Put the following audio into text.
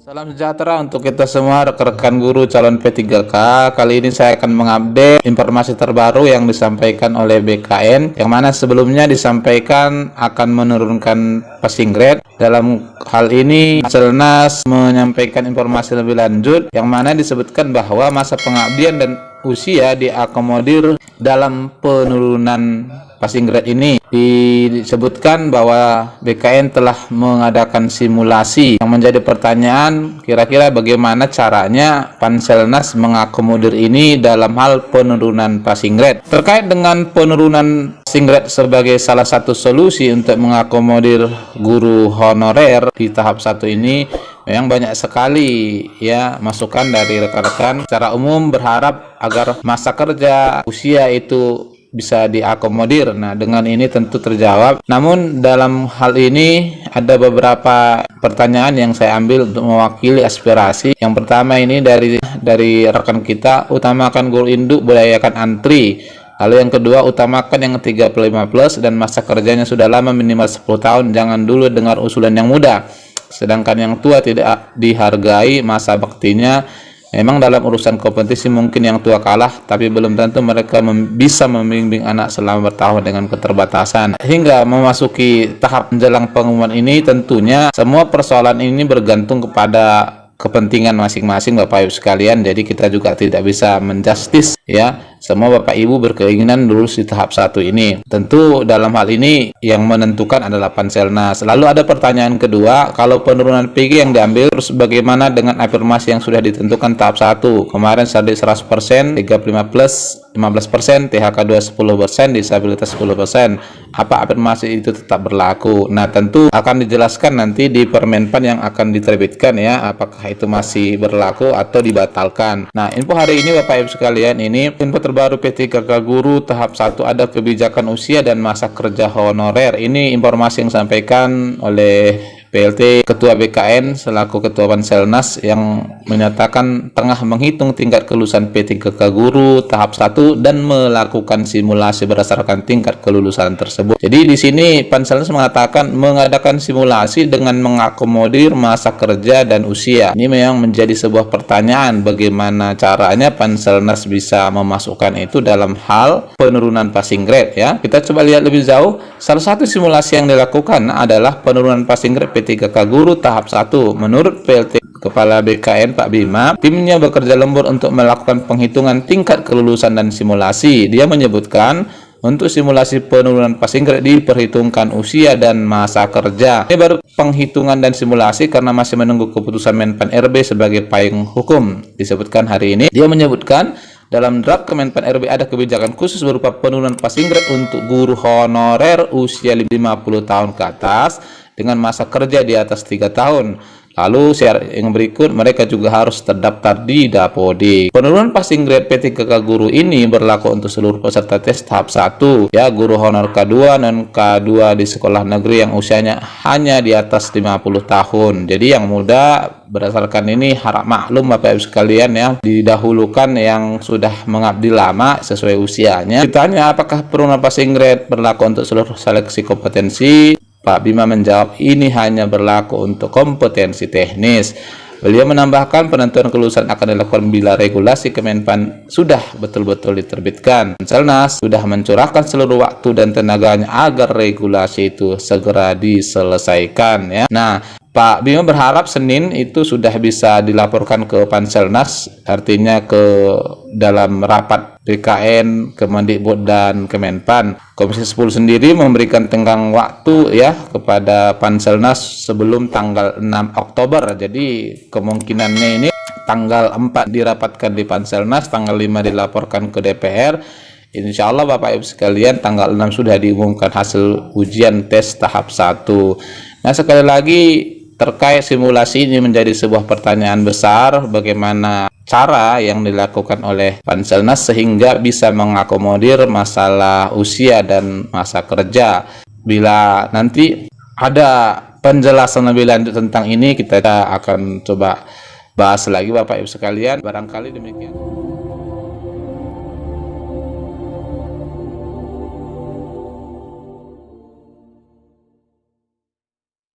Salam sejahtera untuk kita semua rekan-rekan guru calon P3K. Kali ini saya akan mengupdate informasi terbaru yang disampaikan oleh BKN, yang mana sebelumnya disampaikan akan menurunkan passing grade. Dalam hal ini Selnas menyampaikan informasi lebih lanjut, yang mana disebutkan bahwa masa pengabdian dan usia diakomodir dalam penurunan passing grade ini. Disebutkan bahwa BKN telah mengadakan simulasi. Yang menjadi pertanyaan, kira-kira bagaimana caranya Panselnas mengakomodir ini dalam hal penurunan passing grade. Terkait dengan penurunan passing grade sebagai salah satu solusi untuk mengakomodir guru honorer di tahap 1 ini, memang banyak sekali ya masukan dari rekan-rekan. Secara umum berharap agar masa kerja, usia itu bisa diakomodir. Nah, dengan ini tentu terjawab. Namun dalam hal ini ada beberapa pertanyaan yang saya ambil untuk mewakili aspirasi. Yang pertama ini dari rekan kita, utamakan guru induk, budayakan antri. Lalu yang kedua, utamakan yang 35 plus dan masa kerjanya sudah lama minimal 10 tahun. Jangan dulu dengar usulan yang muda. Sedangkan yang tua tidak dihargai masa baktinya. Memang dalam urusan kompetisi mungkin yang tua kalah, tapi belum tentu mereka bisa membimbing anak selama bertahun dengan keterbatasan. Hingga memasuki tahap menjelang pengumuman ini, tentunya semua persoalan ini bergantung kepada kepentingan masing-masing Bapak Ibu sekalian. Jadi kita juga tidak bisa menjustis ya, semua Bapak Ibu berkeinginan lulus di tahap 1 ini. Tentu dalam hal ini yang menentukan adalah Panselnas. Lalu ada pertanyaan kedua, kalau penurunan PG yang diambil, terus bagaimana dengan afirmasi yang sudah ditentukan tahap 1? Kemarin sardi 100%, 35 plus 15%, THK 2 10%, disabilitas 10%. Apa afirmasi itu tetap berlaku? Nah, tentu akan dijelaskan nanti di Permenpan yang akan diterbitkan ya, apakah itu masih berlaku atau dibatalkan. Nah, info hari ini Bapak Ibu sekalian, ini info terbaru P3K Guru tahap 1, ada kebijakan usia dan masa kerja honorer. Ini informasi yang disampaikan oleh PLT Ketua BKN selaku Ketua Panselnas, yang menyatakan tengah menghitung tingkat kelulusan P3K Guru tahap 1 dan melakukan simulasi berdasarkan tingkat kelulusan tersebut. Jadi di sini Panselnas mengatakan mengadakan simulasi dengan mengakomodir masa kerja dan usia. Ini memang menjadi sebuah pertanyaan, bagaimana caranya Panselnas bisa memasukkan itu dalam hal penurunan passing grade ya. Kita coba lihat lebih jauh. Salah satu simulasi yang dilakukan adalah penurunan passing grade P3K Guru tahap 1. Menurut PLT Kepala BKN Pak Bima, timnya bekerja lembur untuk melakukan penghitungan tingkat kelulusan dan simulasi. Dia menyebutkan untuk simulasi penurunan passing grade diperhitungkan usia dan masa kerja. Ini baru penghitungan dan simulasi karena masih menunggu keputusan Menpan RB sebagai payung hukum. Disebutkan hari ini, dia menyebutkan dalam draft Kemenpan RB ada kebijakan khusus berupa penurunan passing grade untuk guru honorer usia 50 tahun ke atas dengan masa kerja di atas 3 tahun. Lalu syarat yang berikut, mereka juga harus terdaftar di Dapodik. Penurunan passing grade P3K Guru ini berlaku untuk seluruh peserta tes tahap 1 ya, guru honor K2 dan K2 di sekolah negeri yang usianya hanya di atas 50 tahun. Jadi yang muda, berdasarkan ini harap maklum Bapak Ibu sekalian ya, didahulukan yang sudah mengabdi lama sesuai usianya. Ditanya apakah penurunan passing grade berlaku untuk seluruh seleksi kompetensi, Pak Bima menjawab ini hanya berlaku untuk kompetensi teknis. Beliau menambahkan penentuan kelulusan akan dilakukan bila regulasi Kemenpan sudah betul-betul diterbitkan. Selnas sudah mencurahkan seluruh waktu dan tenaganya agar regulasi itu segera diselesaikan ya. Nah, Pak Bima berharap Senin itu sudah bisa dilaporkan ke Panselnas, artinya ke dalam rapat BKN, Kemendikbud dan Kemenpan. Komisi 10 sendiri memberikan tenggang waktu ya kepada Panselnas sebelum tanggal 6 Oktober. Jadi kemungkinannya ini tanggal 4 dirapatkan di Panselnas, tanggal 5 dilaporkan ke DPR. Insya Allah Bapak Ibu sekalian tanggal 6 sudah diumumkan hasil ujian tes tahap 1. Nah, sekali lagi terkait simulasi ini menjadi sebuah pertanyaan besar, bagaimana cara yang dilakukan oleh Panselnas sehingga bisa mengakomodir masalah usia dan masa kerja. Bila nanti ada penjelasan lebih lanjut tentang ini, kita akan coba bahas lagi Bapak Ibu sekalian. Barangkali demikian.